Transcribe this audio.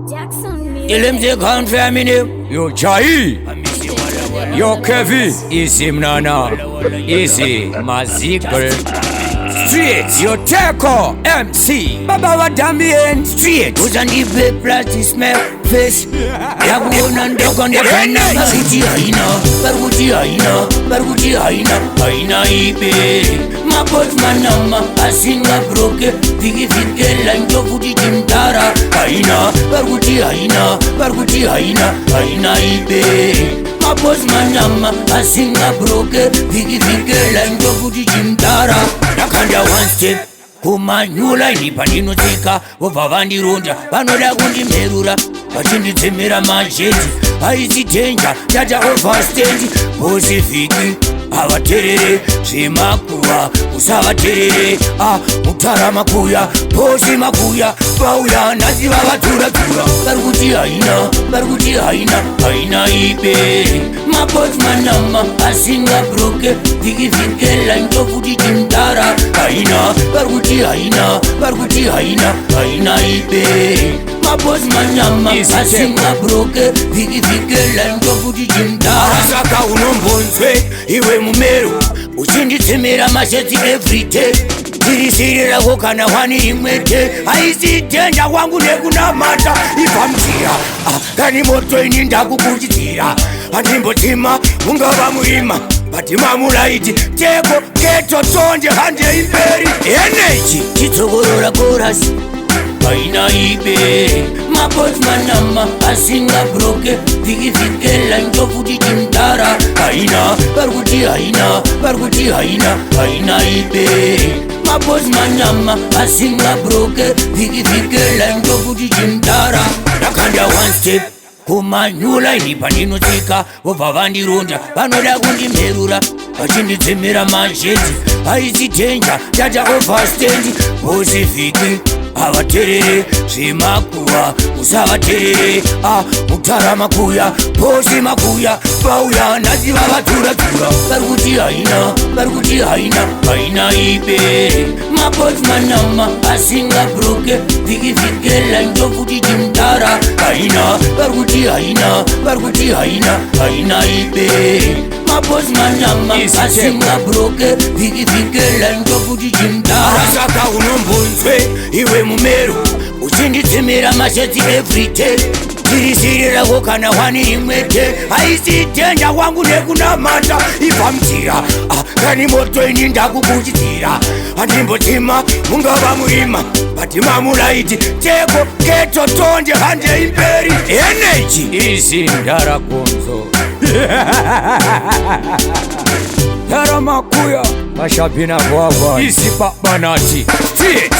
Ilimze country name. Yo Chai. Yo Kevin. Easy Mnana. Easy Mazikal. Street. Yo Teko. MC. Baba wa Damien. Street. Uzanipe practice me face. Yakuona ndogo ndefenda. Baruti haina. Baruti haina. Baruti haina. Haina ipe. Mapos manama. Asinga broke. Vigi vikela njofuti jimtara. Haina. Baruti haina. Baruti haina. Haina ipe. Mapos manama. Asinga broke. Vigi vikela njofuti jimtara. Nakanda one step. Kumanyula inipa ndinotsika vobva vandironda vanoda kundimherura vachinditsemera majeti aisi dhenja tata overstand bosivhiki havaterere zvemakuva usavaterere mutara makuya bosi makuya vauya nhasi vavatura-tura varikuti haina varikuti haina haina ipe mabosi manama asinga broke vikivhikela ndofuti chimdara haina varikuti haina varikuti haina haina ipe mabosi manama asinga broke vikivhikela ndofuti chimdara saka unombonzwe iwe mumeru uchinditsemera masheti everyday tirisirirawo kana wani imwete haisi dhenja wangu nekunamata ipamjira kani moto ini ndakukuchidzira handimbotima ungava muima batimamulaiti teko keto tonje hande imperi enechi chitsokorora korasi haina ipe mabosi manama asinga broke vikivhikela ndofuti chimdara haina varikuti haina varikuti haina haina ipe mabosi manama asinga broke vikivhikela ndofuti chimdara ndakanda one step kumanyula inipa ndinotsika vobva vandironda vanoda kundimherura vachinditsemera majeti haisi dhenja tata overstand bosivhiki havaterere zvemakuva usavaterere mutara makuya bosi makuya vauya nhasi vavatura-tura varikuti haina varikuti haina haina ipe mabosi manama asinga broke vikivhikela ndofuti chimdara haina varikuti haina varikuti haina haina ipe mabosi manama asinga broke vikivhikela ndofuti chimdara saka unombonzwe iwe mumeru uchinditsemera masheti everyday tirisirirawo kana wani imwete haisi dhenja wangu nekunamata ipamjira kani moto ini ndakukuchidzira handimbotima ungava muima batimamulaiti teko keto tonje hande imperi enechi isi ndarakonzo yaramakuya mashabina vava isi babanati Street.